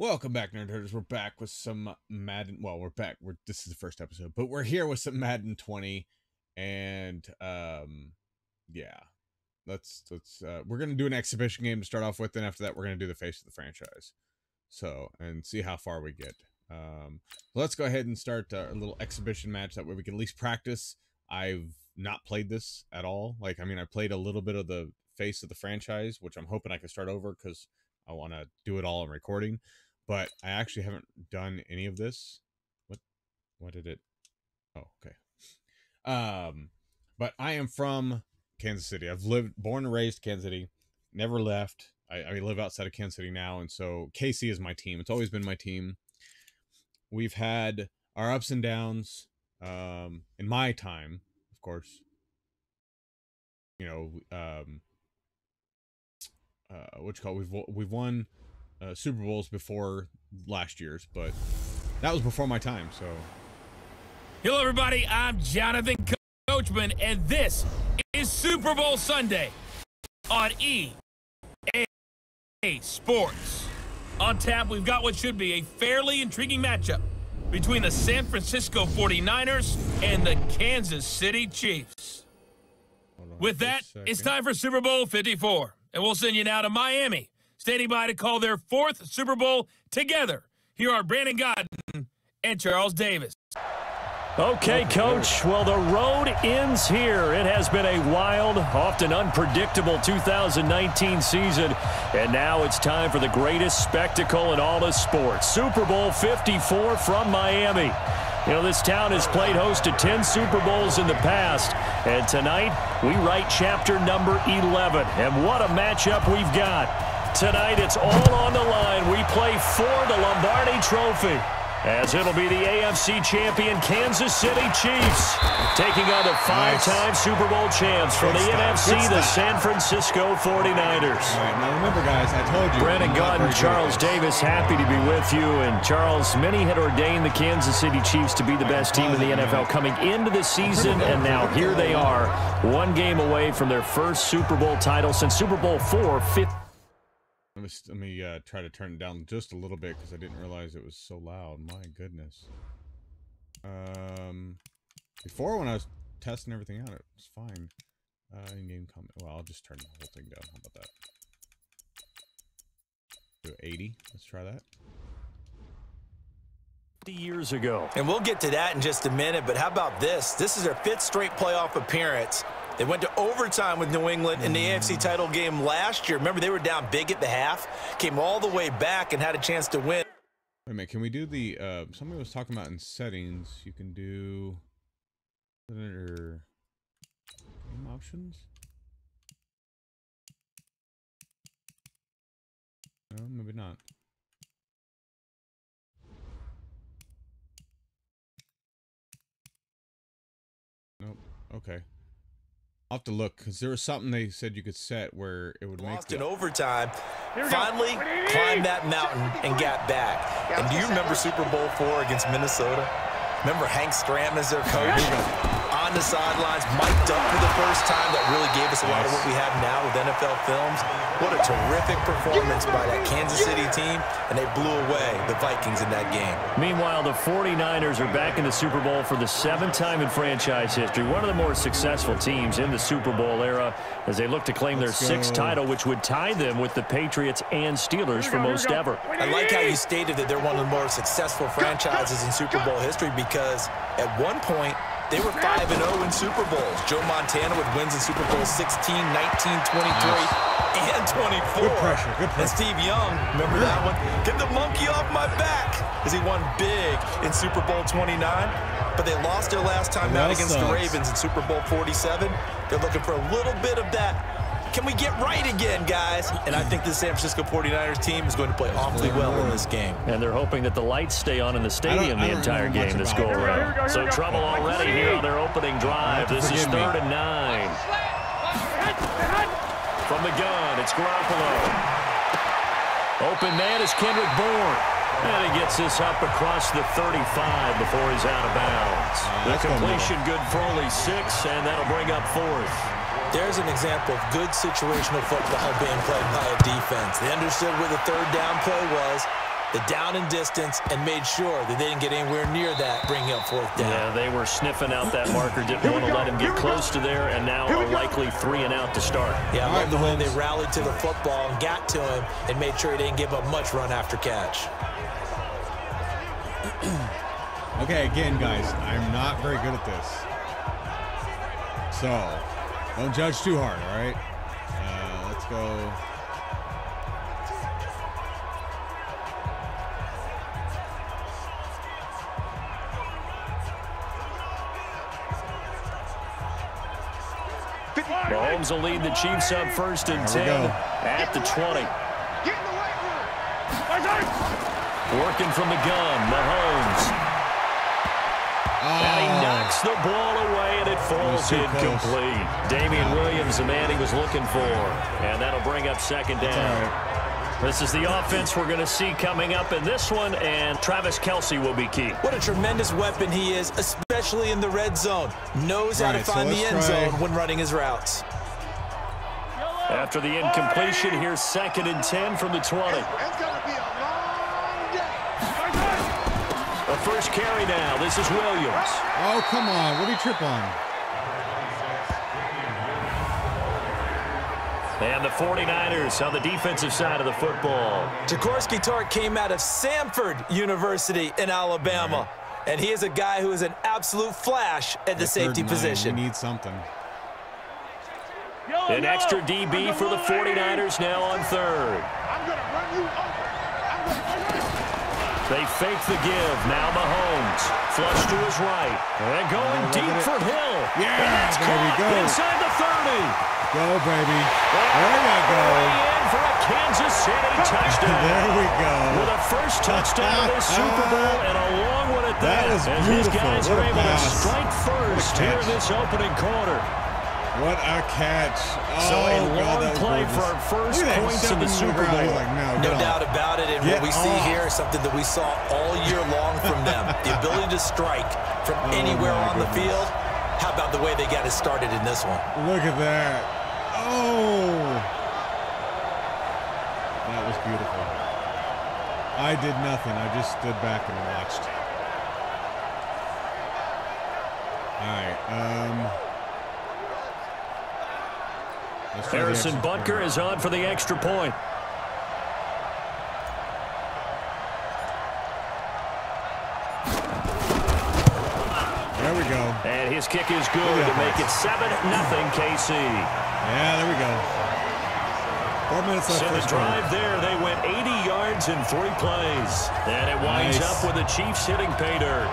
Welcome back, Nerd Herders. We're back with some Madden. Well, we're back. This is the first episode, but we're here with some Madden 20, and yeah, we're gonna do an exhibition game to start off with, and after that, we're gonna do the face of the franchise. So, and see how far we get. Let's go ahead and start a little exhibition match. That way, we can at least practice. I've not played this at all. Like, I mean, I played a little bit of the face of the franchise, which I'm hoping I can start over because I want to do it all in recording. But I actually haven't done any of this. What did it? Oh, okay. But I am from Kansas City. I've born and raised Kansas City. Never left. I live outside of Kansas City now, and so KC is my team. It's always been my team. We've had our ups and downs in my time, of course. You know, what you call we've won Super Bowls before last year's, but that was before my time. So, hello everybody, I'm Jonathan Coachman, and this is Super Bowl Sunday on EA Sports. On tap, we've got what should be a fairly intriguing matchup between the San Francisco 49ers and the Kansas City Chiefs. With that, it's time for Super Bowl 54, and we'll send you now to Miami, standing by to call their fourth Super Bowl together. Here are Brandon Godden and Charles Davis. Okay, Coach. Well, the road ends here. It has been a wild, often unpredictable 2019 season, and now it's time for the greatest spectacle in all of sports. Super Bowl 54 from Miami. You know, this town has played host to 10 Super Bowls in the past, and tonight we write chapter number 11. And what a matchup we've got. Tonight it's all on the line. We play for the Lombardi Trophy, as it'll be the AFC champion Kansas City Chiefs taking on the five-time Super Bowl champs from the NFC, the San Francisco 49ers. All right, now remember, guys, I told you. Brandon Godden, Charles Davis, happy to be with you. And Charles, many had ordained the Kansas City Chiefs to be the best team in the NFL coming into the season, and now here they are, one game away from their first Super Bowl title since Super Bowl 4. Let me try to turn it down just a little bit because I didn't realize it was so loud. My goodness. Before, when I was testing everything out, it was fine. In-game comment. Well, I'll just turn the whole thing down. How about that? Do 80. Let's try that. Years ago. And we'll get to that in just a minute, but how about this? This is their fifth straight playoff appearance. They went to overtime with New England in the AFC title game last year. Remember, they were down big at the half, came all the way back and had a chance to win. Wait a minute, can we do the, somebody was talking about in settings, you can do, game options? No, maybe not. Nope, okay. I'll have to look, because there was something they said you could set where it would make lost in overtime, finally climbed that mountain and got back. And do you remember Super Bowl 4 against Minnesota? Remember Hank Stram as their coach? On the sidelines, mic'd up for the first time. That really gave us a lot of what we have now with NFL films. What a terrific performance by that Kansas City team, and they blew away the Vikings in that game. Meanwhile, the 49ers are back in the Super Bowl for the 7th time in franchise history. One of the more successful teams in the Super Bowl era as they look to claim their 6th title, which would tie them with the Patriots and Steelers for most ever. I like how you stated that they're one of the more successful franchises in Super Bowl history because at one point, they were 5-0 in Super Bowls. Joe Montana with wins in Super Bowl 16, 19, 23, and 24. Good pressure, good pressure. And Steve Young, remember that one? Get the monkey off my back, as he won big in Super Bowl 29. But they lost their last time out against the Ravens in Super Bowl 47. They're looking for a little bit of that. Can we get right again, guys? And I think the San Francisco 49ers team is going to play awfully well in this game. And they're hoping that the lights stay on in the stadium the entire game this go-around. So trouble already here on their opening drive. This is 3rd and 9. From the gun, it's Garoppolo. Open man is Kendrick Bourne. And he gets this up across the 35 before he's out of bounds. The completion good for only 6, and that'll bring up 4th. There's an example of good situational football being played by a defense. They understood where the third down play was. the down and distance and made sure that they didn't get anywhere near that, bringing up 4th down. Yeah, they were sniffing out that marker, didn't want to let him get close to there, and now a likely 3 and out to start. Yeah, I love the way they rallied to the football and got to him and made sure he didn't give up much run after catch. Okay, again, guys, I'm not very good at this. So, don't judge too hard, all right? Let's go. Mahomes will lead the Chiefs up 1st and 10 at the 20. Working from the gun, Mahomes. And he knocks the ball away, and it falls incomplete. Damian Williams, the man he was looking for. And that'll bring up 2nd down. This is the offense we're going to see coming up in this one, and Travis Kelce will be key. What a tremendous weapon he is, especially in the red zone. Knows how to find the end zone when running his routes. After the incompletion, here's 2nd and 10 from the 20. It's going to be a long day. The first carry now. This is Williams. Oh, come on. What did he trip on? And the 49ers on the defensive side of the football. Jaworski Tartt came out of Samford University in Alabama. And he is a guy who is an absolute flash at the safety position. We need something. An extra DB for the 49ers now on 3rd. I'm going to run you over. They fake the give. Now Mahomes. Flush to his right. And going deep for Hill. Yeah, and that's caught inside the 30. Go, baby. There you go. In for a Kansas City touchdown. There we go. With a first touchdown of the Super Bowl and a long one at that. That was as beautiful. these guys What are a able pass. to strike first here in this opening quarter. What a catch. So a God, long that was play gorgeous. for our first Look at that, points he's in the stepping Super ground. Bowl. He's like, no, No get doubt off. about it, and Get what we see off. here is something that we saw all year long from them. The ability to strike from anywhere on the field. How about the way they got it started in this one? Look at that. Oh. That was beautiful. I did nothing. I just stood back and watched. All right. Harrison Butker is on for the extra point. There we go. And his kick is good to make it 7-0 KC. Yeah, there we go. 4 minutes left. So the drive there, they went 80 yards in 3 plays. And it winds up with the Chiefs hitting pay dirt.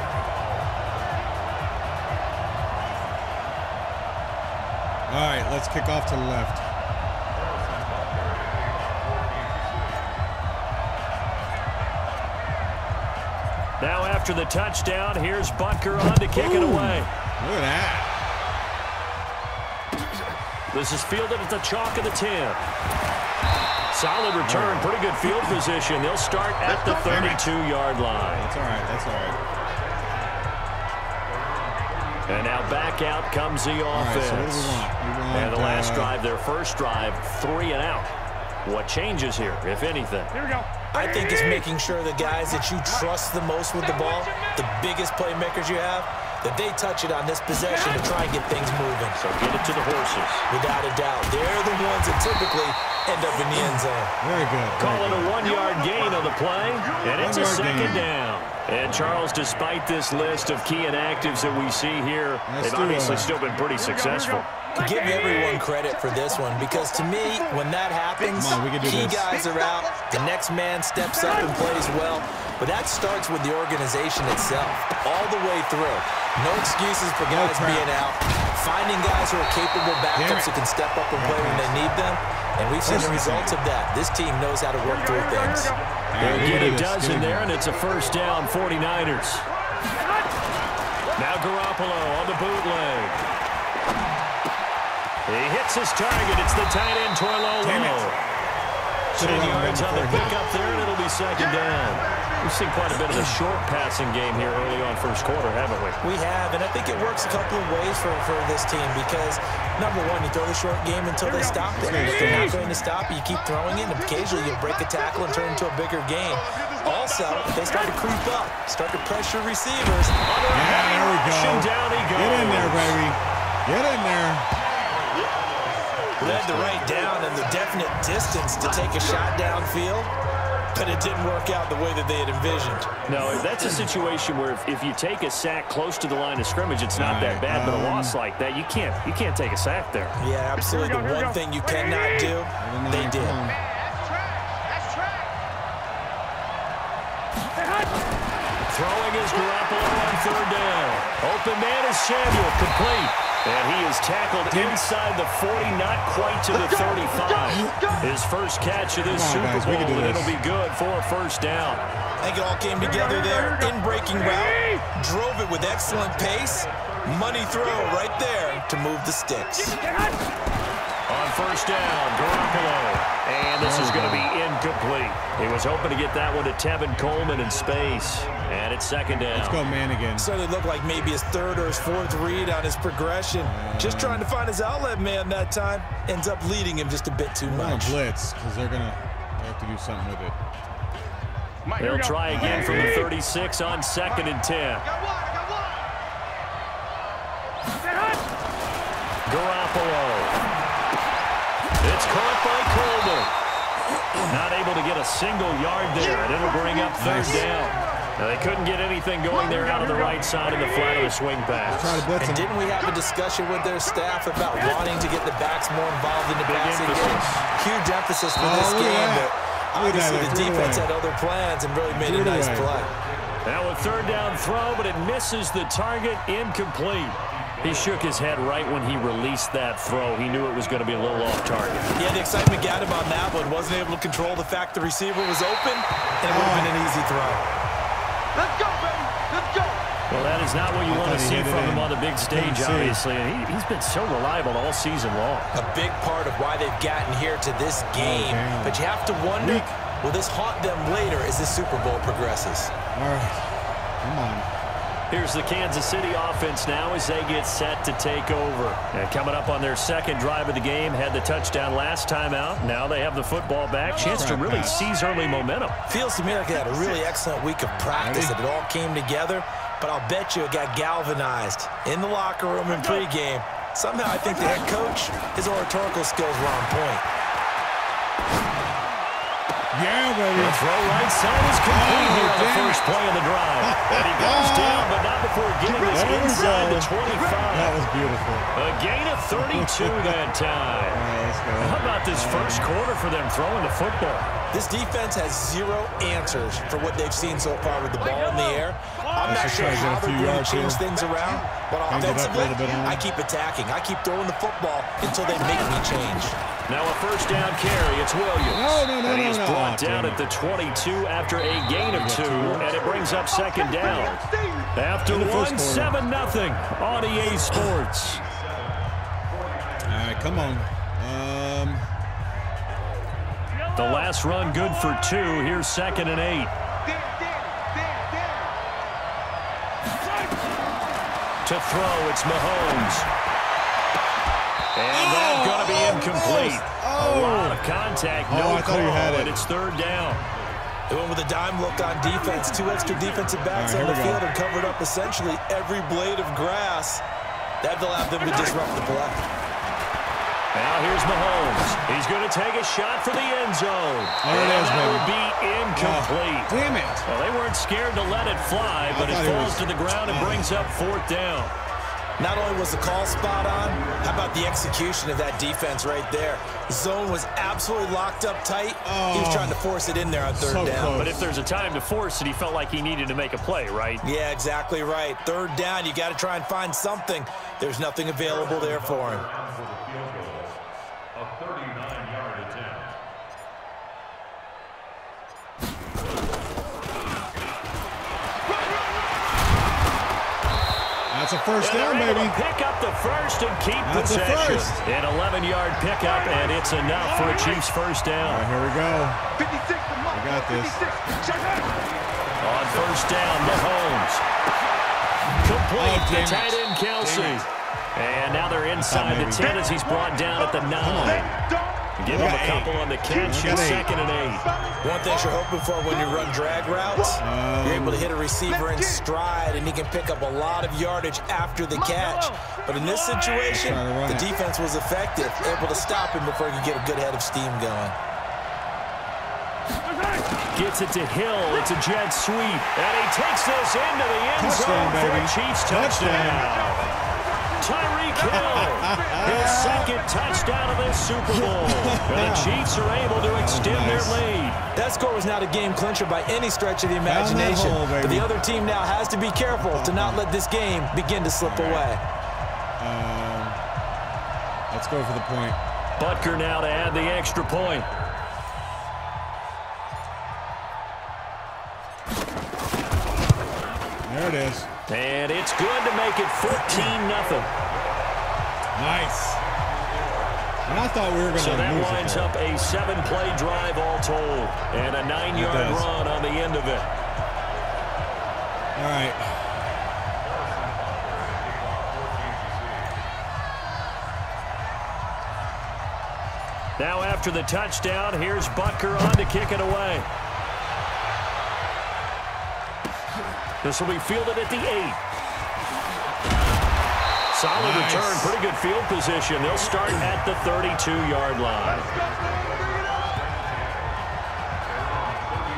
All right, let's kick off to the left. Now after the touchdown, here's Butker on to kick it away. Look at that. This is fielded at the chalk of the 10. Solid return, pretty good field position. They'll start at the 32-yard line. That's all right, that's all right. And now back out comes the offense. Right, so what do we want? And the last drive, their first drive, 3 and out. What changes here, if anything? Here we go. I think it's making sure the guys that you trust the most with the ball, the biggest playmakers you have, that they touch it on this possession to try and get things moving. So get it to the horses. Without a doubt. They're the ones that typically end up in the end zone. Very good. Call it a 1-yard gain on the play, and it's a 2nd down. And Charles, despite this list of key inactives that we see here, they've obviously still been pretty successful. Give everyone credit for this one, because to me, when that happens, key guys are out, the next man steps up and plays well, but that starts with the organization itself, all the way through. No excuses for guys being out, finding guys who are capable backups who can step up and play when they need them, and we've seen the results of that. This team knows how to work through things. They'll get a dozen there, and it's a first down, 49ers. Now Garoppolo on the bootleg. He hits his target. It's the tight end, Torlolo. 10 yards on the pickup there, and it'll be second down. We've seen quite a bit of a short passing game here early on first quarter, haven't we? We have, and I think it works a couple of ways for this team because, number one, you throw the short game until they stop it. If they're not going to stop it, you keep throwing it, and occasionally you break a tackle and turn it into a bigger game. Also, if they start to creep up, start to pressure receivers. Yeah, there we go. Down he goes. Get in there, baby. Get in there. Led the right down and the definite distance to take a shot downfield, but it didn't work out the way that they had envisioned. No, that's a situation where if you take a sack close to the line of scrimmage, it's not that bad, but a loss like that, you can't take a sack there. Yeah, absolutely. The one thing you cannot do, they did. Throwing is Garoppolo on third down. Open man is Samuel, complete. And he is tackled inside the 40, not quite to the 35. His first catch of this Super Bowl, and it'll be good for a first down. I think it all came together there. In-breaking route, drove it with excellent pace. Money throw right there to move the sticks. On first down, Garoppolo. And this is going to be incomplete. He was hoping to get that one to Tevin Coleman in space. And it's second down. Let's go, man, again. So it looked like maybe his third or his fourth read on his progression. Just trying to find his outlet man that time. Ends up leading him just a bit too much. Blitz, because they have to do something with it. They'll try again from the 36 on second and 10. Garoppolo. It's caught by Coleman. Not able to get a single yard there, and it'll bring up third down. Now, they couldn't get anything going there out of the right side of the flat of the swing pass. And didn't we have a discussion with their staff about wanting to get the backs more involved in the passing game? Huge emphasis for this game, but obviously the defense had other plans and really made a nice play. Now a third down throw, but it misses the target, incomplete. He shook his head right when he released that throw. He knew it was going to be a little off target. Yeah, the excitement got him on that one. Wasn't able to control the fact the receiver was open, and it would have been an easy throw. Let's go, baby. Let's go. Well, that is not what you want to see from him on the big stage, obviously. And he's been so reliable all season long. A big part of why they've gotten here to this game. But you have to wonder, will this haunt them later as the Super Bowl progresses? All right. Come on. Here's the Kansas City offense now as they get set to take over. And coming up on their second drive of the game, had the touchdown last time out. Now they have the football back. Chance to really seize early momentum. Feels to me like they had a really excellent week of practice, that it all came together. But I'll bet you it got galvanized in the locker room in pregame. Somehow I think the head coach, his oratorical skills were on point. Yeah, baby. The throw right side is complete here on the first play of the drive. And he goes down, but not before getting this inside the 25. That was beautiful. A gain of 32 that time. How about this first quarter for them throwing the football? This defense has zero answers for what they've seen so far with the ball in the air. I'm not sure how they're going to change things around, but offensively, I keep attacking. I keep throwing the football until they make me change. Now a first down carry. It's Williams. No. And he's brought down at the 22 after a gain of 2, and it brings up second down. After one, 7-0 on EA Sports. All right, come on. The last run good for 2. Here's second and 8. To throw, it's Mahomes. And that's going to be incomplete. A lot of contact, no call, and it's third down. They went with a dime look on defense. 2 extra defensive backs on the field and covered up essentially every blade of grass. That allowed them to disrupt the play. Now here's Mahomes. He's going to take a shot for the end zone. And that will be incomplete. Damn it. Well, they weren't scared to let it fly, but it falls to the ground and brings up fourth down. Not only was the call spot on, how about the execution of that defense right there? The zone was absolutely locked up tight. He was trying to force it in there on third down. Close. But if there's a time to force it, he felt like he needed to make a play, right? Yeah, exactly right. Third down, you got to try and find something. There's nothing available there for him. That's a first down, baby. Pick up the first and keep possession. An 11-yard pickup, and it's enough for a Chiefs first down. All right, here we go. We got this. On first down, Mahomes. Complete to tight end Kelsey. And now they're inside the 10 as he's brought down at the 9. Give him a couple on the catch. It's 2nd and 8. One thing you're hoping for when you run drag routes, you're able to hit a receiver in stride, and he can pick up a lot of yardage after the catch. But in this situation, the defense was effective, able to stop him before he could get a good head of steam going. Gets it to Hill. It's a jet sweep. And he takes this into the end zone for a Chiefs touchdown. Tyreek Hill, his second touchdown of this Super Bowl. And the Chiefs are able to extend their lead. That score was not a game clincher by any stretch of the imagination. But the other team now has to be careful to not let this game begin to slip away. Let's go for the point. Butker now to add the extra point. There it is. And it's good to make it 14-0. Nice. And I thought we were going to lose it. So that winds up a 7-play drive all told. And a 9-yard run on the end of it. All right. Now after the touchdown, here's Butker on to kick it away. This will be fielded at the 8. Solid return, pretty good field position. They'll start at the 32-yard line.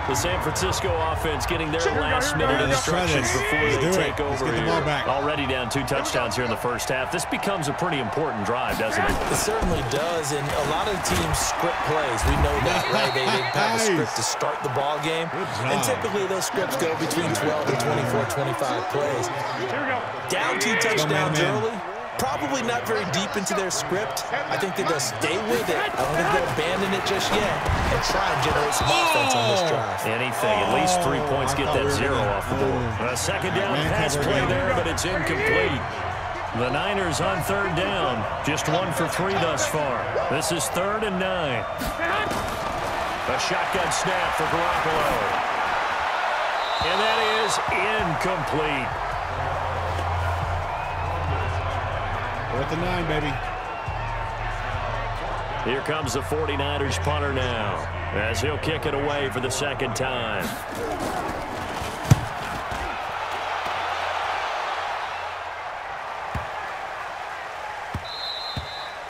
The San Francisco offense getting their last-minute instructions before they take over here. Already down 2 touchdowns here in the first half. This becomes a pretty important drive, doesn't it? It certainly does, and a lot of teams script plays. We know that, right? They have a script to start the ball game, and typically those scripts go between 12 and 24, 25 plays. Down 2 touchdowns early. Probably not very deep into their script. I think that they'll stay with it. I don't think they'll abandon it just yet and try and generate some offense on this drive. Anything. At least 3 points get that 0 off the board. A second down pass play there, but it's incomplete. The Niners on 3rd down. Just 1 for 3 thus far. This is 3rd and 9. A shotgun snap for Garoppolo. And that is incomplete. We're at the 9, baby. Here comes the 49ers punter now, as he'll kick it away for the 2nd time.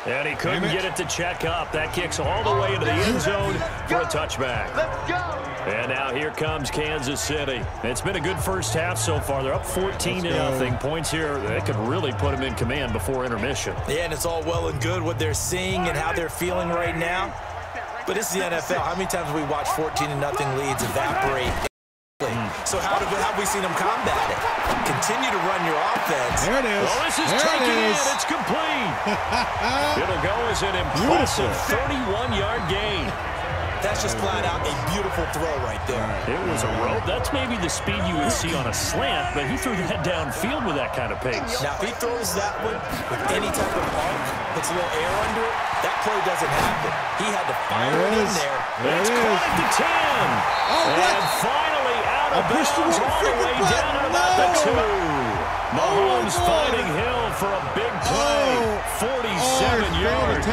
And he couldn't get it to check up. That kicks all the way into the end zone for a touchback. Let's go. And now here comes Kansas City. It's been a good first half so far. They're up 14-0. Points here, they could really put them in command before intermission. Yeah, and it's all well and good what they're seeing and how they're feeling right now. But it's the NFL. How many times have we watched 14-0 leads evaporate? So how have we seen them combat it? Continue to run your offense. There it is. Oh, this is taken in. It's complete. It'll go as an impressive 31-yard gain. That's just flat out a beautiful throw right there. It was a rope. That's maybe the speed you would see on a slant, but he threw that downfield with that kind of pace. Now, if he throws that one with any type of arc, puts a little air under it, that play doesn't happen. He had to fire it in there. It's caught at the 10. And finally out of bounds all the way down at about the 2. Mahomes finding Hill for a big play. 47 yards.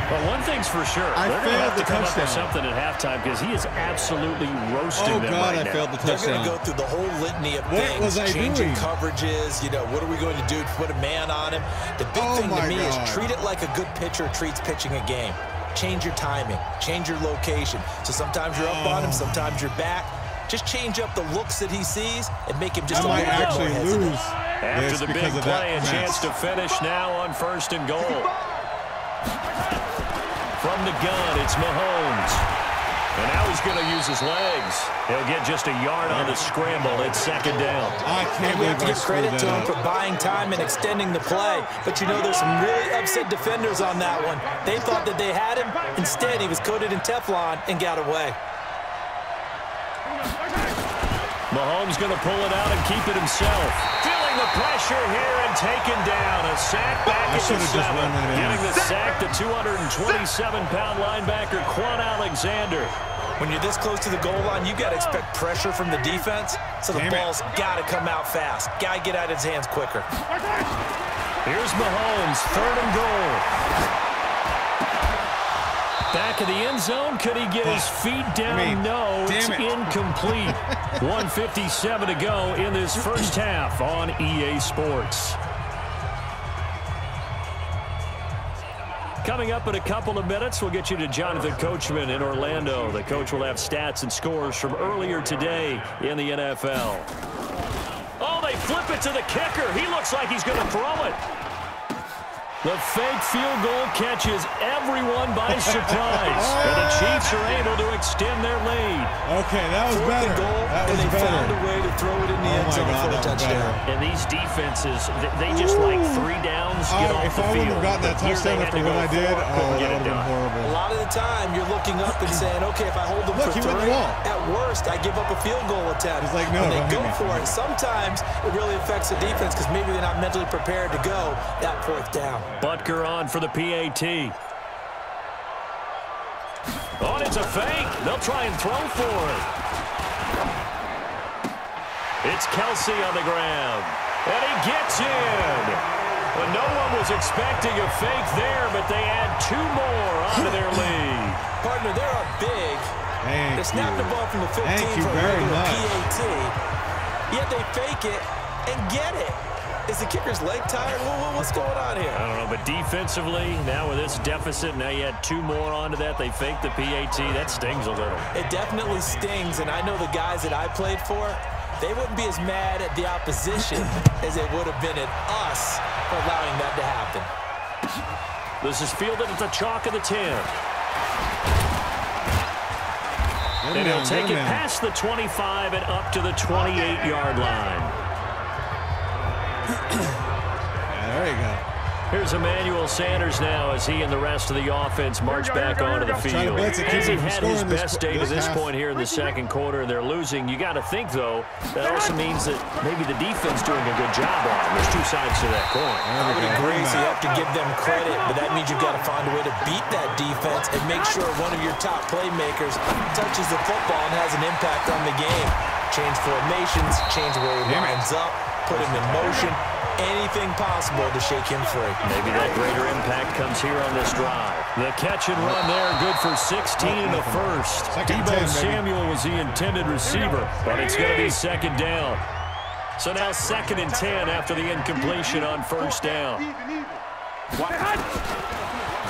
But one thing's for sure. They're going to have to come up with something at halftime because he is absolutely roasting them right now. I failed the touchdown. They're going to go through the whole litany of things. Changing coverages. You know, what are we going to do to put a man on him? The big thing to me is treat it like a good pitcher treats pitching a game. Change your timing. Change your location. So sometimes you're up on him. Sometimes you're back. Just change up the looks that he sees and make him just a little bit more hesitant. After the big play, a chance to finish now on 1st and goal. From the gun, it's Mahomes. And now he's going to use his legs. He'll get just a yard on the scramble. It's 2nd down. I can't we have to give credit to him for buying time and extending the play. But you know, there's some really upset defenders on that one. They thought that they had him. Instead, he was coated in Teflon and got away. Mahomes going to pull it out and keep it himself. Filling feeling the pressure here and taken down. A sack back at the 7. Getting the sack, the 227-pound linebacker, Quan Alexander. When you're this close to the goal line, you got to expect pressure from the defense, so the ball's got to come out fast. Got to get out of his hands quicker. Here's Mahomes, 3rd and goal. Back of the end zone. Could he get his feet down? No, it's incomplete. 1:57 to go in this first half on EA Sports. Coming up in a couple of minutes, we'll get you to Jonathan Coachman in Orlando. The coach will have stats and scores from earlier today in the NFL. Oh, they flip it to the kicker. He looks like he's going to throw it. The fake field goal catches everyone by surprise. And the Chiefs are able to extend their lead. Okay, that was better. And they found a way to throw it in the end zone for a touchdown. And these defenses, they just like 3 downs, get off the field. If I would have gotten that touchdown after what I did, that would have been horrible. A lot of the time, you're looking up and saying, okay, if I hold them for 3, at worst, I give up a field goal attempt. He's like, no, and they go for it. Sometimes it really affects the defense because maybe they're not mentally prepared to go that 4th down. Butker on for the PAT. Oh, and it's a fake. They'll try and throw for it. It's Kelsey on the ground. And he gets in. Well, no one was expecting a fake there, but they add 2 more onto their lead. Partner, they're up big. They snap the ball from the 15 for a regular PAT. Yet they fake it and get it. Is the kicker's leg tired? What's going on here? I don't know, but defensively, now with this deficit, now you add 2 more onto that. They fake the PAT. That stings a little. It definitely stings, and I know the guys that I played for, they wouldn't be as mad at the opposition as they would have been at us for allowing that to happen. This is fielded at the chalk of the 10. And he'll take it past the 25 and up to the 28-yard line. There you go. Here's Emmanuel Sanders now as he and the rest of the offense march back onto the field. Hasn't had his best day to this point here in the second quarter, and they're losing. You got to think, though, that also means that maybe the defense doing a good job on it. There's 2 sides to that coin. I would agree, so you have to give them credit, but that means you've got to find a way to beat that defense and make sure one of your top playmakers touches the football and has an impact on the game. Change formations, change where he lines up, put him in motion. Anything possible to shake him free. Maybe that greater impact comes here on this drive. The catch and run there, good for 16 in the first. Deebo Samuel was the intended receiver, but it's going to be 2nd down. So now 2nd and 10 after the incompletion on 1st down.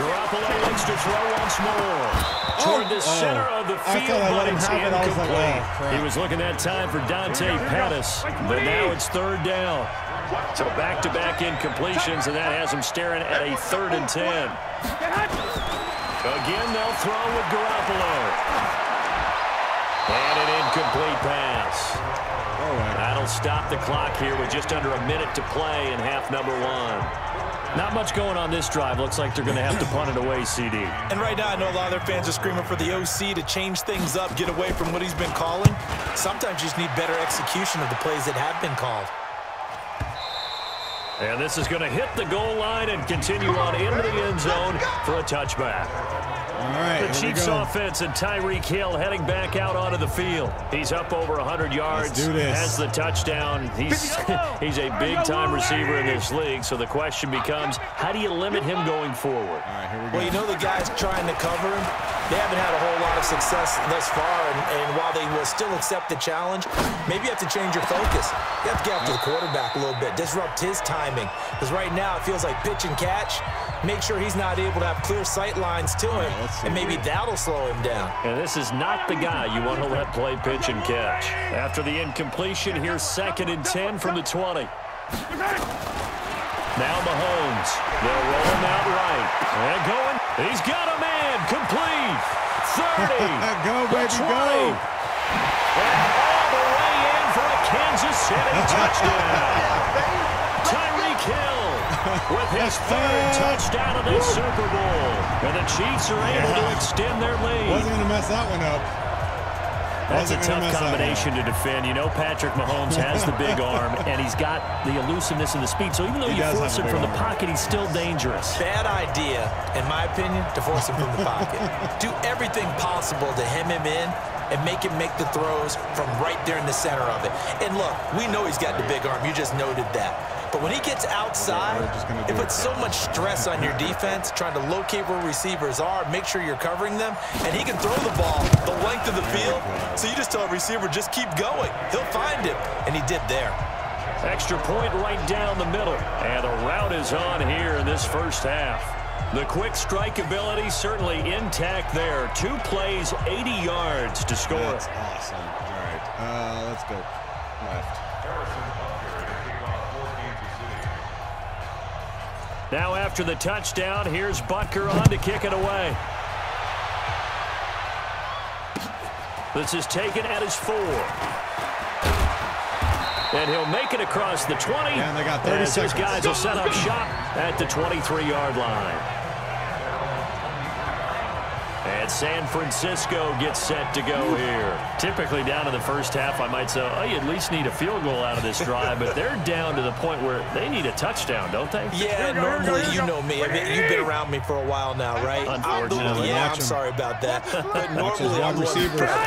Garoppolo looks to throw once more. Toward the center of the field, but it's incomplete. He was looking that time for Dante Pettis, but now it's 3rd down. So back-to-back incompletions, and that has him staring at a 3rd and 10. Again, they'll throw with Garoppolo. And an incomplete pass. That'll stop the clock here with just under a minute to play in half number 1. Not much going on this drive. Looks like they're going to have to punt it away, CD. And right now, I know a lot of their fans are screaming for the OC to change things up, get away from what he's been calling. Sometimes you just need better execution of the plays that have been called. And this is going to hit the goal line and continue on into the end zone for a touchback. All right, the Chiefs offense and Tyreek Hill heading back out onto the field. He's up over 100 yards, has the touchdown. He's a big-time receiver in this league, so the question becomes, how do you limit him going forward? All right, here we go. Well, you know the guys trying to cover him, they haven't had a whole lot of success thus far, and while they will still accept the challenge, maybe you have to change your focus. You have to get after the quarterback a little bit, disrupt his timing, because right now it feels like pitch and catch. Make sure he's not able to have clear sight lines to him, and maybe that'll slow him down. And this is not the guy you want to let play pitch and catch. After the incompletion, here's 2nd and 10 from the 20. Now Mahomes. They'll roll him out right. And going. He's got a man. Complete. 30. Go, baby, 20. go. And all the way in for a Kansas City touchdown. Tyreek Hill with his 3rd touchdown of this Super Bowl. And the Chiefs are able to extend their lead. Wasn't going to mess that one up. That's a tough combination to defend. You know Patrick Mahomes has the big arm, and he's got the elusiveness and the speed. So even though you force him from the pocket, he's still dangerous. Bad idea, in my opinion, to force him from the pocket. Do everything possible to hem him in and make him make the throws from right there in the center of it. And look, we know he's got the big arm. You just noted that. But when he gets outside, it puts so much stress on your defense, trying to locate where receivers are, make sure you're covering them, and he can throw the ball the length of the field. So you just tell a receiver, just keep going. He'll find him, and he did there. Extra point right down the middle. And the route is on here in this first half. The quick strike ability certainly intact there. 2 plays, 80 yards to score. That's awesome. All right, let's go left. Now after the touchdown, here's Butker on to kick it away. This is taken at his 4. And he'll make it across the 20. And they got 30 seconds. Guys will set up shop at the 23-yard line. And San Francisco gets set to go here. Typically down in the first half, I might say, oh, you at least need a field goal out of this drive, but they're down to the point where they need a touchdown, don't they? Yeah, normally you know me. I mean, you've been around me for a while now, right? Unfortunately. I'm sorry about that. But normally I'm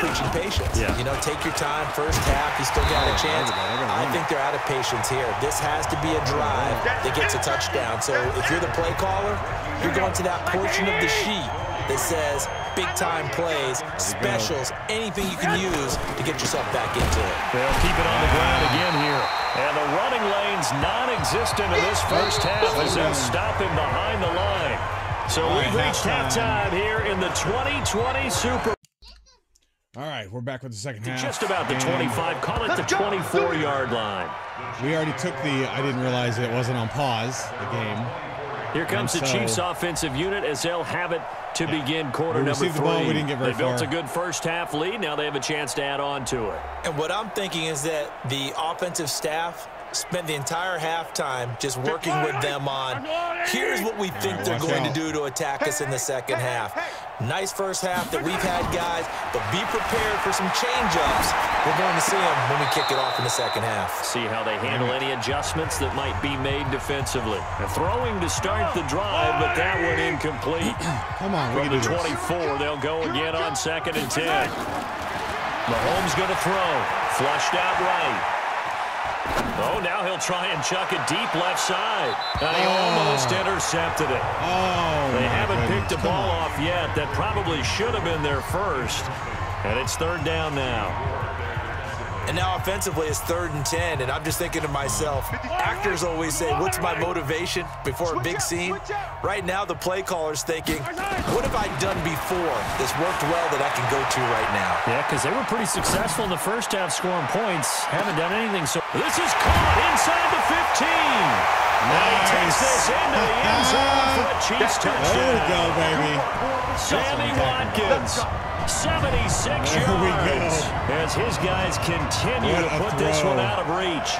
preaching patience. Yeah. You know, take your time. First half, you still got a chance. I think they're out of patience here. This has to be a drive that gets a touchdown. So if you're the play caller, you're going to that portion of the sheet that says big-time plays, specials, anything you can use to get yourself back into it. They'll keep it on the ground again here. And the running lane's non-existent in this first half as they'll stop him behind the line. So we've reached halftime here in the 2020 Super Bowl. All right, we're back with the second half. Just about the 25, call it the 24-yard line. We already took I didn't realize it wasn't on pause, the game. Here comes the Chiefs offensive unit as they'll have it to begin quarter number 3. We didn't get very far. They built a good first half lead. Now they have a chance to add on to it. And what I'm thinking is that the offensive staff spent the entire halftime just working with them on, here's what we think they're going to do to attack us in the second half. Nice first half that we've had, guys, but be prepared for some change-ups. We're going to see them when we kick it off in the second half. See how they handle any adjustments that might be made defensively. And throwing to start the drive, but that one incomplete. Come on, from the 24, they'll go again on 2nd and 10. Mahomes going to throw. Flushed out right. Oh, now he'll try and chuck it deep left side. And he almost intercepted it. They haven't picked the ball off yet. That probably should have been their first. And it's 3rd down now. And now offensively it's 3rd and 10, and I'm just thinking to myself, actors always say, what's my motivation before a big scene? Right now the play caller's thinking, what have I done before that's worked well that I can go to right now? Yeah, because they were pretty successful in the first half scoring points. Haven't done anything. So this is caught inside the 15. Now he takes this into the end zone for a Chiefs touchdown. There we go, baby. Sammy Watkins. 76 yards as his guys continue to put this one out of reach.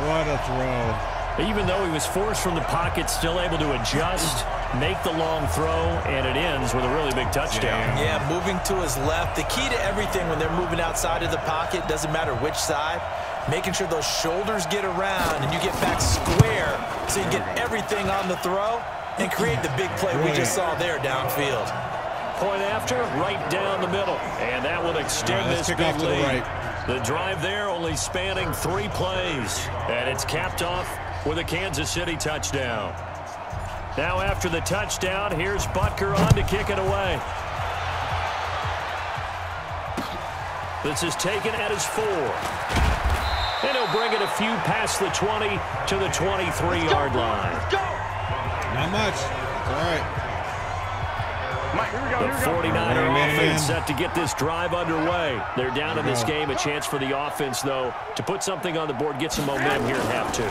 What a throw. Even though he was forced from the pocket, still able to adjust, make the long throw, and it ends with a really big touchdown. Yeah, moving to his left. The key to everything when they're moving outside of the pocket, doesn't matter which side, making sure those shoulders get around and you get back square so you get everything on the throw and create the big play we just saw there downfield. Point after, right down the middle. And that will extend this big lead. The drive there only spanning 3 plays. And it's capped off with a Kansas City touchdown. Now after the touchdown, here's Butker on to kick it away. This is taken at his 4. And he'll bring it a few past the 20 to the 23-yard line. Not much. It's all right. The 49er offense set to get this drive underway. They're down in this game. A chance for the offense, though, to put something on the board, get some momentum here at half 2.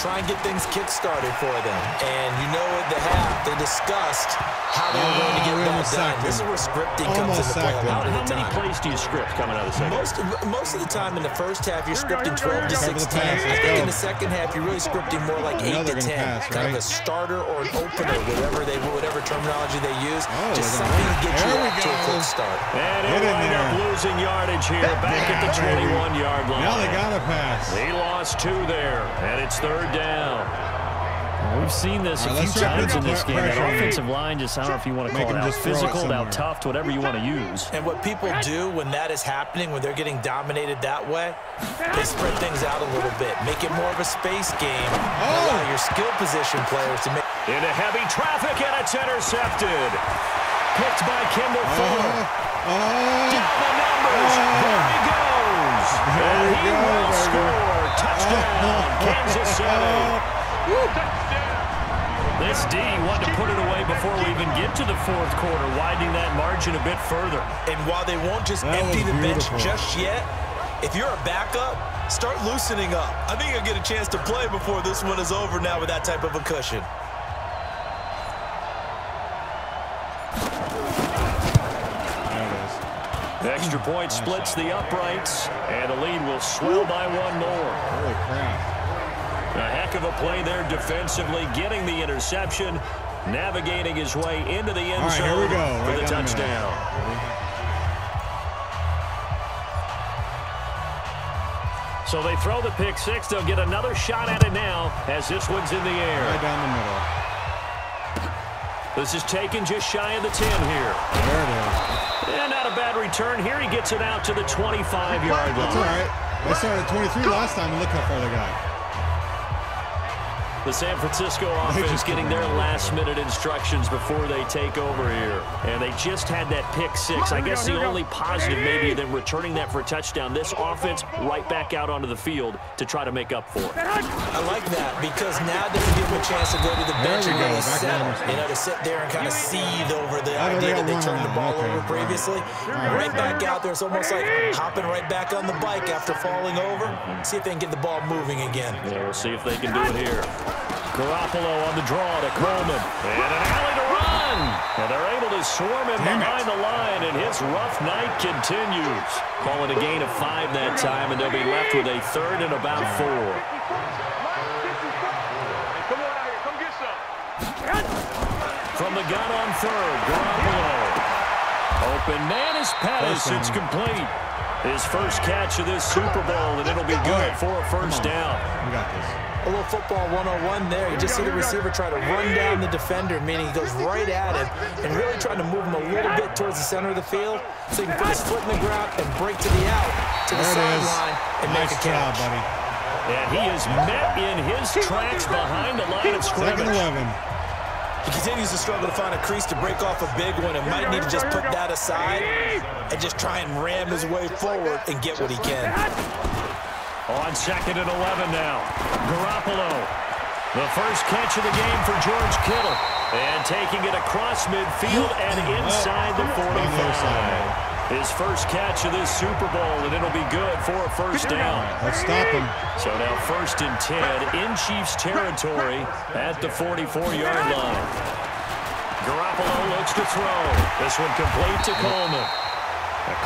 Try and get things kick-started for them. And you know at the half, they discussed how they were going to get that done. This is where scripting comes into play a lot of the time. How many plays do you script coming out of the second? Most of the time in the first half, you're scripting 12 to 16. I think in the second half, you're really scripting more like 8 to 10. Kind of a starter or an opener, whatever terminology they use. Just something to get you off to a quick start. And he'll wind up losing losing yardage here, back at the 21-yard line. Now they got to pass. He lost 2 there, and it's 3rd down. We've seen this a few times in this game. That offensive line just, I don't know if you want to call it out physical, out tough, whatever you want to use. And what people do when that is happening, when they're getting dominated that way, they spread things out a little bit, make it more of a space game, and allow your skill position players to make... Into heavy traffic, and it's intercepted. Picked by Kendall Fuller. Down the numbers. There he goes. And he will score. Touchdown, Kansas City. This D wanted to put it away before we even get to the 4th quarter, widening that margin a bit further. And while they won't just empty the bench just yet, if you're a backup, start loosening up. I think you'll get a chance to play before this one is over now with that type of a cushion. Extra point splits the uprights, and the lead will swell by 1 more. Holy crap. A heck of a play there defensively, getting the interception, navigating his way into the end zone here we go. for the touchdown. So they throw the pick 6. They'll get another shot at it now as this one's in the air. Right down the middle. This is taken just shy of the 10 here. There it is. And not a bad return. Here he gets it out to the 25-yard line. That's all right. They started at 23 last time, and look how far they got. The San Francisco offense getting their last-minute instructions before they take over here. And they just had that pick 6. I guess the only positive maybe than returning that for a touchdown. This offense right back out onto the field to try to make up for it. I like that because now they can give them a chance to go to the bench and really settle. You know, to sit there and kind of seethe over the idea that they turned the ball over previously. Right back out there. It's almost like hopping right back on the bike after falling over. See if they can get the ball moving again. Yeah, we'll see if they can do it here. Garoppolo on the draw to Coleman. And an alley to run. And they're able to swarm him behind the line, and his rough night continues. Call it a gain of 5 that time, and they'll be left with a 3rd and about 4. From the gun on 3rd, Garoppolo. Open man is Pettis. It's complete. His first catch of this Super Bowl, and it'll be good for a 1st down. We got this. A little football 101 there. You just see the receiver try to run down the defender, meaning he goes right at him and really trying to move him a little bit towards the center of the field so he can put his foot in the ground and break to the out, to the sideline, and make a catch. Buddy. And he is met in his tracks behind the line of scrimmage. 2nd 11. He continues to struggle to find a crease to break off a big one and might need to just put that aside and just try and ram his way forward and get what he can. On 2nd and 11 now. Garoppolo. The first catch of the game for George Kittle. And taking it across midfield and inside the 45. His first catch of this Super Bowl, and it'll be good for a 1st down. Let's stop him. So now 1st and 10 in Chiefs territory at the 44-yard line. Garoppolo looks to throw. This one complete to Coleman.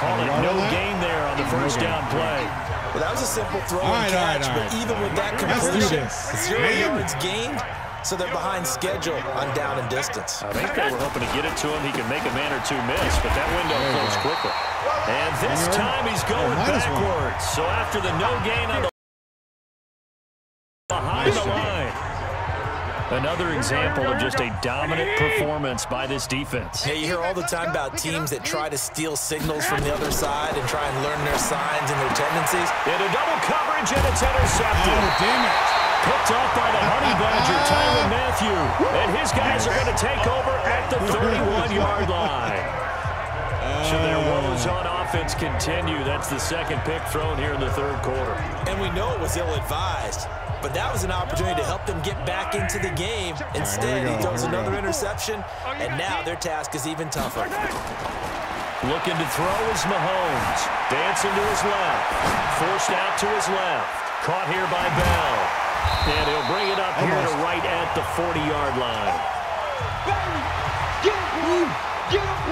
Call it no gain there on the 1st down play. Well, that was a simple throw and catch, but even with that completion, 0 yards gained, so they're behind schedule on down and distance. I think they were hoping to get it to him. He could make a man or 2 miss, but that window closed quickly. And this time he's going backwards. So after the no gain on the behind the line. Another example of just a dominant performance by this defense. Yeah, you hear all the time about teams that try to steal signals from the other side and try and learn their signs and their tendencies. Into double coverage, and it's intercepted. Oh, damn it. Picked off by the Honey Badger, Tyrann Mathieu. And his guys are going to take over at the 31-yard line. So their woes on offense continue. That's the 2nd pick thrown here in the 3rd quarter. And we know it was ill-advised. But that was an opportunity to help them get back into the game. Instead, he throws another interception, and now their task is even tougher. Looking to throw is Mahomes. Dancing to his left. Forced out to his left. Caught here by Bell. And he'll bring it up here to right at the 40-yard line.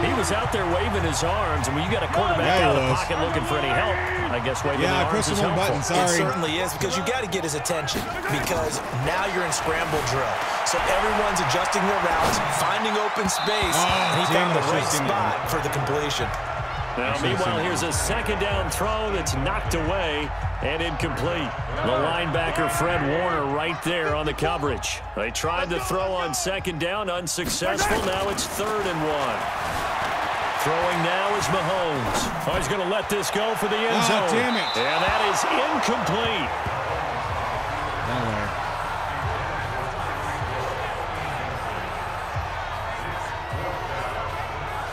He was out there waving his arms, and when you got a quarterback out of the pocket looking for any help, I guess waving the arms is helpful. Button, sorry. It certainly is, because you got to get his attention, because now you're in scramble drill. So everyone's adjusting their routes, finding open space, and he found the right spot for the completion. Now, meanwhile, here's a second down throw that's knocked away and incomplete. The linebacker, Fred Warner, right there on the coverage. They tried to throw on second down, unsuccessful. Now it's 3rd and 1. Throwing now is Mahomes. Oh, he's going to let this go for the end zone. Damn it. And that is incomplete.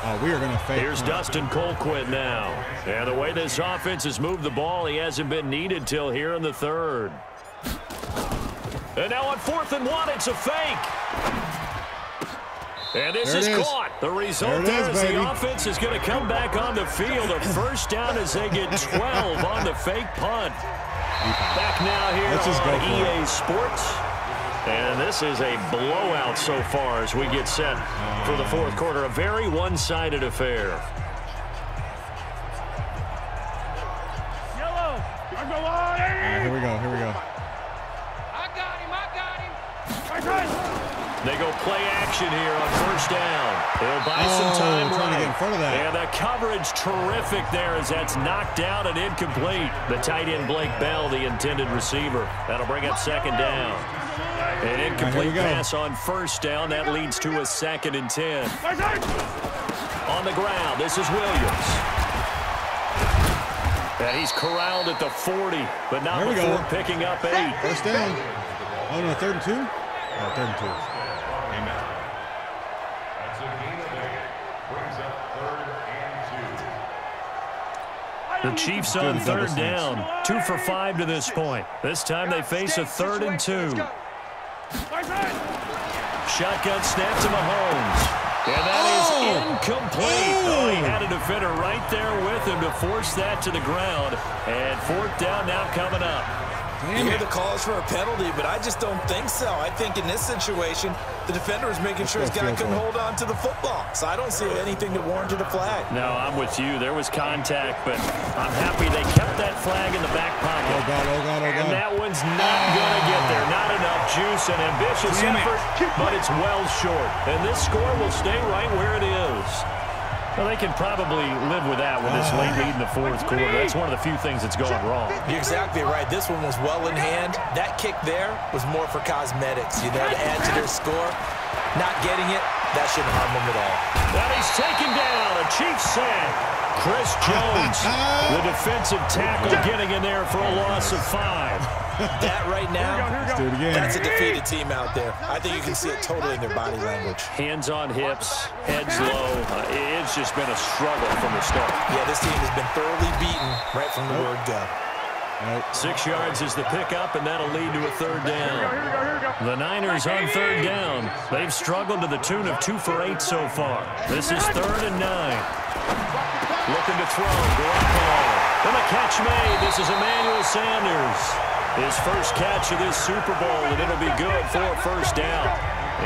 Oh, we are going to fake. Here's Dustin Colquitt now. And the way this offense has moved the ball, he hasn't been needed till here in the 3rd. And now on 4th and 1, it's a fake. And this is caught. The result there is the offense is going to come back on the field. A first down as they get 12 on the fake punt. Back now here on EA Sports. And this is a blowout so far as we get set for the 4th quarter. A very one-sided affair. Yellow. Here we go. I got him. They go play action here on first down. They'll buy some time trying to get in front of that. And the coverage terrific there as that's knocked out and incomplete. The tight end Blake Bell, the intended receiver. That'll bring up 2nd down. An incomplete pass on first down. That leads to a 2nd and 10. On the ground, this is Williams. And he's corralled at the 40, but not before picking up 8. First down. Oh, no, 3rd and 2? Oh, 3rd and 2. Damn it. The Chiefs on 3rd down. 2 for 5 to this point. This time they face a 3rd and 2. Shotgun snap to Mahomes. And that is incomplete. Oh, he had a defender right there with him to force that to the ground. And 4th down now coming up. You hear the calls for a penalty, but I just don't think so. I think in this situation, the defender is making sure his guy couldn't hold on to the football. So I don't see anything that warranted a flag. No, I'm with you. There was contact, but I'm happy they kept that flag in the back pocket. Oh, God. And that one's not going to get there. Not enough juice and ambitious effort, but it's well short. And this score will stay right where it is. Well, they can probably live with that with this late lead in the 4th quarter. That's one of the few things that's gone wrong. You're exactly right. This one was well in hand. That kick there was more for cosmetics, to add to their score. Not getting it, that shouldn't harm them at all. That he's taken down. A Chiefs sack. Chris Jones, the defensive tackle, getting in there for a loss of 5. That right now, Let's do it again. That's a defeated team out there. I think you can see it totally in their body language. Hands on hips, heads low. It's just been a struggle from the start. Yeah, this team has been thoroughly beaten right from the word go. 6 yards is the pickup, and that'll lead to a 3rd down. The Niners on 3rd down. They've struggled to the tune of 2 for 8 so far. This is 3rd and 9. Looking to throw. Garoppolo. And a catch made. This is Emmanuel Sanders. His first catch of this Super Bowl, and it'll be good for a first down.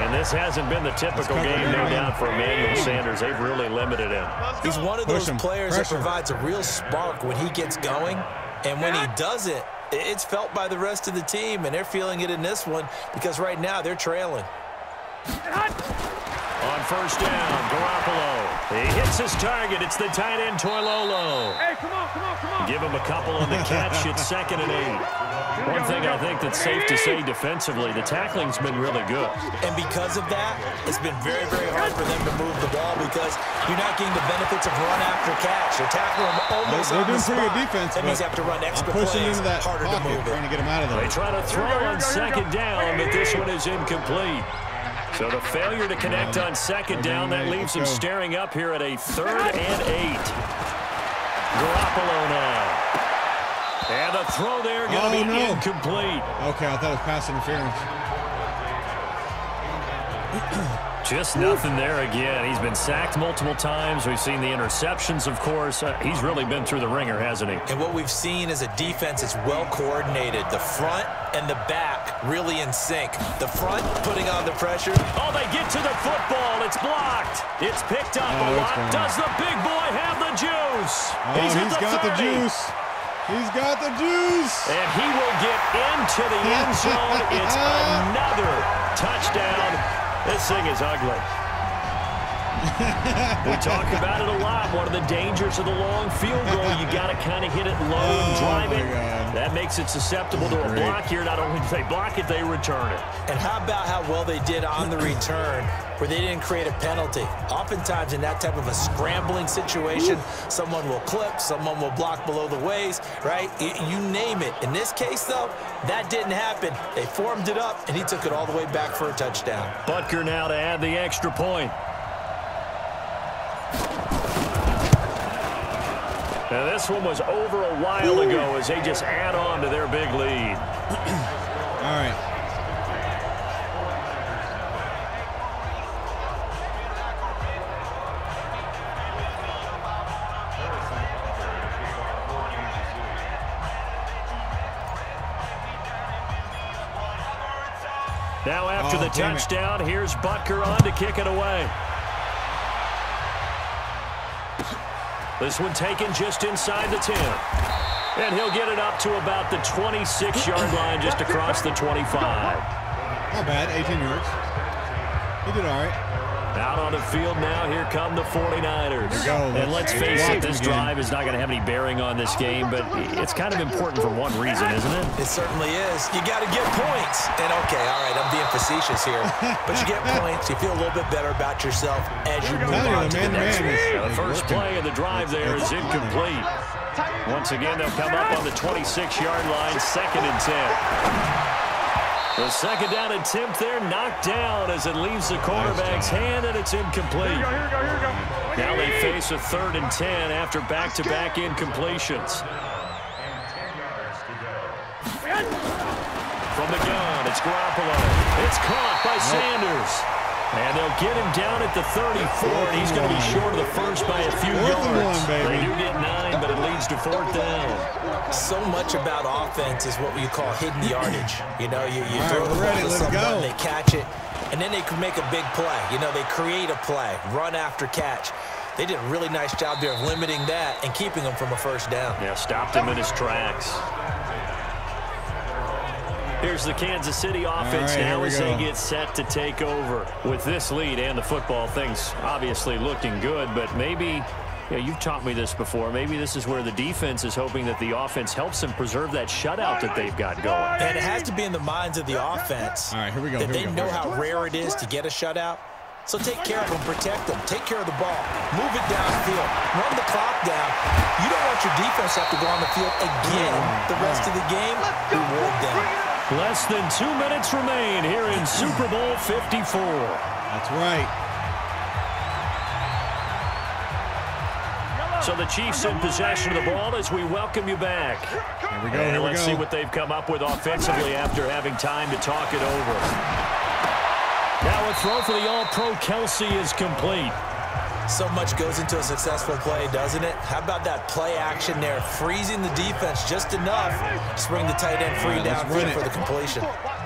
And this hasn't been the typical game, no doubt, for Emmanuel Sanders. They've really limited him. He's one of those players that provides a real spark when he gets going. And when he does it, it's felt by the rest of the team, and they're feeling it in this one because right now they're trailing. On first down, Garoppolo. He hits his target. It's the tight end, Toilolo. Hey, come on. Give him a couple on the catch. It's 2nd and 8. One thing I think that's safe to say defensively, the tackling's been really good. And because of that, it's been very, very hard for them to move the ball because you're not getting the benefits of run after catch. They're tackling them almost on the spot. They're doing pretty good defense, that means they have to run extra pushing plays, into that harder pocket, to move it. trying to get him out of there. They try to throw on second down, but this one is incomplete. So the failure to connect on second down, that leaves them staring up here at a 3rd and 8. Garoppolo now. And the throw there going to be incomplete. Okay, I thought it was pass interference. Just nothing there again. He's been sacked multiple times. We've seen the interceptions, of course. He's really been through the ringer, hasn't he? And what we've seen is a defense that's well coordinated. The front and the back really in sync. The front putting on the pressure. Oh, they get to the football. It's blocked. It's picked up a lot. Does the big boy have the juice? Oh, he's got the juice. He's got the juice. And he will get into the end zone. It's another touchdown. This thing is ugly. We talk about it a lot. One of the dangers of the long field goal, you got to kind of hit it low and drive it. That makes it susceptible to a block here. Not only do they block it, they return it. And how about how well they did on the return, where they didn't create a penalty? Oftentimes in that type of a scrambling situation, someone will clip, someone will block below the waist, right? You name it. In this case, though, that didn't happen. They formed it up, and he took it all the way back for a touchdown. Butker now to add the extra point. Now, this one was over a while ago as they just add on to their big lead. All right. Now, after the touchdown, here's Butker on to kick it away. This one taken just inside the 10. And he'll get it up to about the 26-yard line, just across the 25. Not bad, 18 yards. He did all right. Out on the field now, here come the 49ers. And let's face it, this drive is not going to have any bearing on this game, but it's kind of important for one reason, isn't it? It certainly is. You got to get points. And, okay, all right, I'm being facetious here. But you get points, you feel a little bit better about yourself as you move on to the next one. The first play of the drive there is incomplete. Once again, they'll come up on the 26-yard line, 2nd and 10. The second down attempt there knocked down as it leaves the quarterback's hand, and it's incomplete. Here we go. Now they face a 3rd and 10 after back-to-back incompletions. From the gun, it's Garoppolo. It's caught by Sanders. And they'll get him down at the 34, and he's going to be short of the first by a few yards. They do get 9, but it leads to 4th down. So much about offense is what you call hidden yardage. You know, you throw the ball to someone, they catch it, and then they can make a big play. You know, they create a play, run after catch. They did a really nice job there of limiting that and keeping him from a first down. Yeah, stopped him in his tracks. Here's the Kansas City offense now as they get set to take over. With this lead and the football, things obviously looking good, but maybe, you've taught me this before, maybe this is where the defense is hoping that the offense helps them preserve that shutout that they've got going. And it has to be in the minds of the offense. All right, here we go. That they know how rare it is to get a shutout. So take care of them, protect them, take care of the ball, move it downfield, run the clock down. You don't want your defense to have to go on the field again the rest of the game. Reward them. Less than 2 minutes remain here in Super Bowl 54. That's right. So the Chiefs in possession of the ball as we welcome you back. Here we go, let's see what they've come up with offensively after having time to talk it over. Now a throw for the All-Pro Kelsey is complete. So much goes into a successful play, doesn't it? How about that play action there, freezing the defense just enough to bring the tight end free downfield for the completion.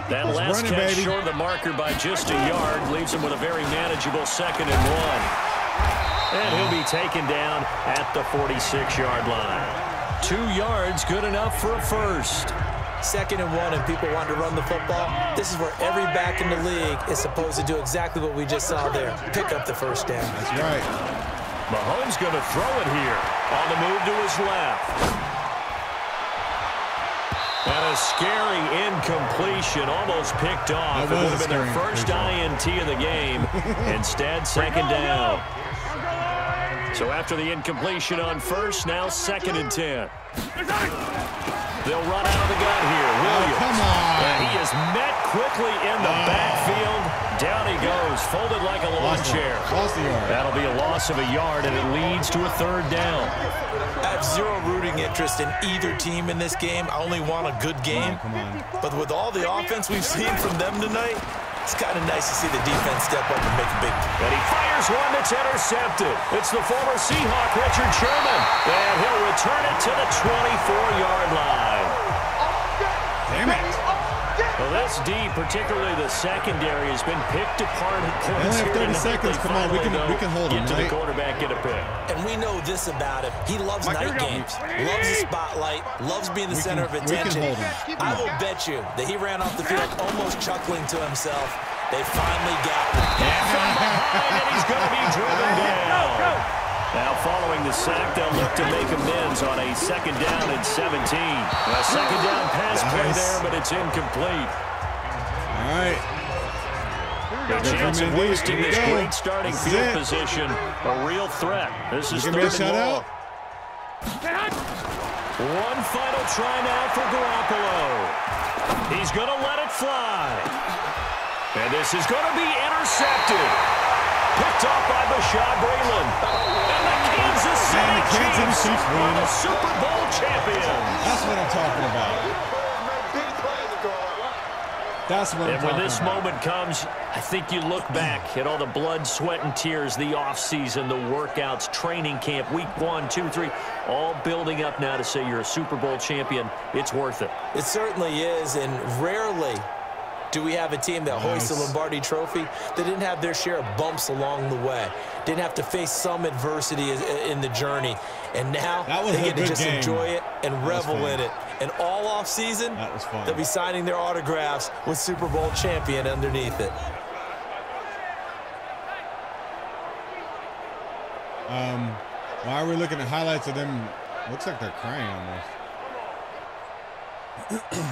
That last catch short of the marker by just a yard leaves him with a very manageable 2nd and 1. And he'll be taken down at the 46-yard line. 2 yards, good enough for a first. 2nd and 1, and people want to run the football. This is where every back in the league is supposed to do exactly what we just saw there. Pick up the first down. That's right. Mahomes going to throw it here. On the move to his left. And a scary incompletion, almost picked off. It would have been their first INT of the game. Instead, 2nd down. So after the incompletion on first, now 2nd and 10. They'll run out of the gun here. Williams. Come on. And he is met quickly in the backfield. Down he goes, folded like a lawn chair. That'll be a loss of a yard, and it leads to a 3rd down. I have zero rooting interest in either team in this game. I only want a good game. Come on. But with all the offense we've seen from them tonight, it's kind of nice to see the defense step up and make a big play. And he fires one that's intercepted. It's the former Seahawk, Richard Sherman. And he'll return it to the 24-yard line. Damn it. Well, this D, particularly the secondary, has been picked apart at points here. 30 seconds. Come on, we can hold him, get to the quarterback, get a pick. And we know this about him. He loves night games, loves the spotlight, loves being the center of attention. I will bet you that he ran off the field almost chuckling to himself They finally got one. And from behind, and he's going to be driven down. Now, following the sack, they'll look to make amends on a 2nd down and 17. A 2nd down pass play there, but it's incomplete. All right. The chance of wasting this great starting field position, a real threat. This is 3rd and long. One final try now for Garoppolo. He's going to let it fly. And this is going to be intercepted. Picked off by Bashaud Breeland. And the Kansas City Chiefs are the Super Bowl champions. That's what I'm talking about. That's what I'm talking about. And when this moment comes, I think you look back at all the blood, sweat, and tears, the offseason, the workouts, training camp, week 1, 2, 3, all building up now to say you're a Super Bowl champion. It's worth it. It certainly is, and rarely do we have a team that hoists a Lombardi trophy that didn't have their share of bumps along the way, didn't have to face some adversity in the journey, and now they get to just enjoy it and revel in it. And all offseason, they'll be signing their autographs with Super Bowl champion underneath it. Why are we looking at highlights of them? Looks like they're crying almost.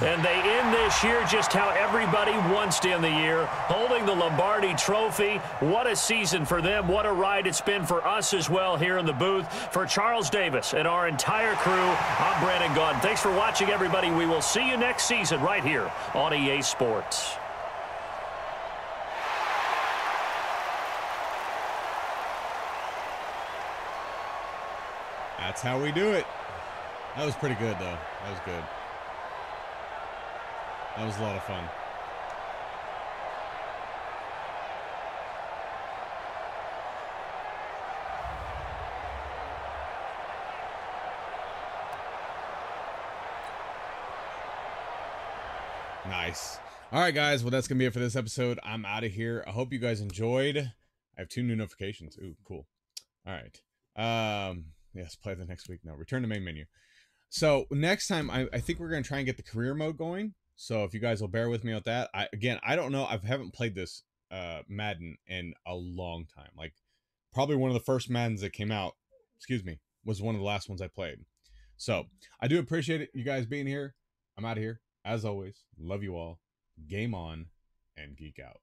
And they end this year just how everybody wants to end the year, holding the Lombardi Trophy. What a season for them. What a ride it's been for us as well here in the booth. For Charles Davis and our entire crew, I'm Brandon Gaudin. Thanks for watching, everybody. We will see you next season right here on EA Sports. That's how we do it. That was pretty good, though. That was good. That was a lot of fun. Nice. All right, guys. Well, that's going to be it for this episode. I'm out of here. I hope you guys enjoyed. I have 2 new notifications. Ooh, cool. All right. Yes, play the next week. No, return to main menu. So next time, I think we're going to try and get the career mode going. So if you guys will bear with me with that. I don't know. I haven't played this Madden in a long time. Like, probably one of the first Maddens that came out, was one of the last ones I played. So I do appreciate it, you guys being here. I'm out of here. As always, love you all. Game on and geek out.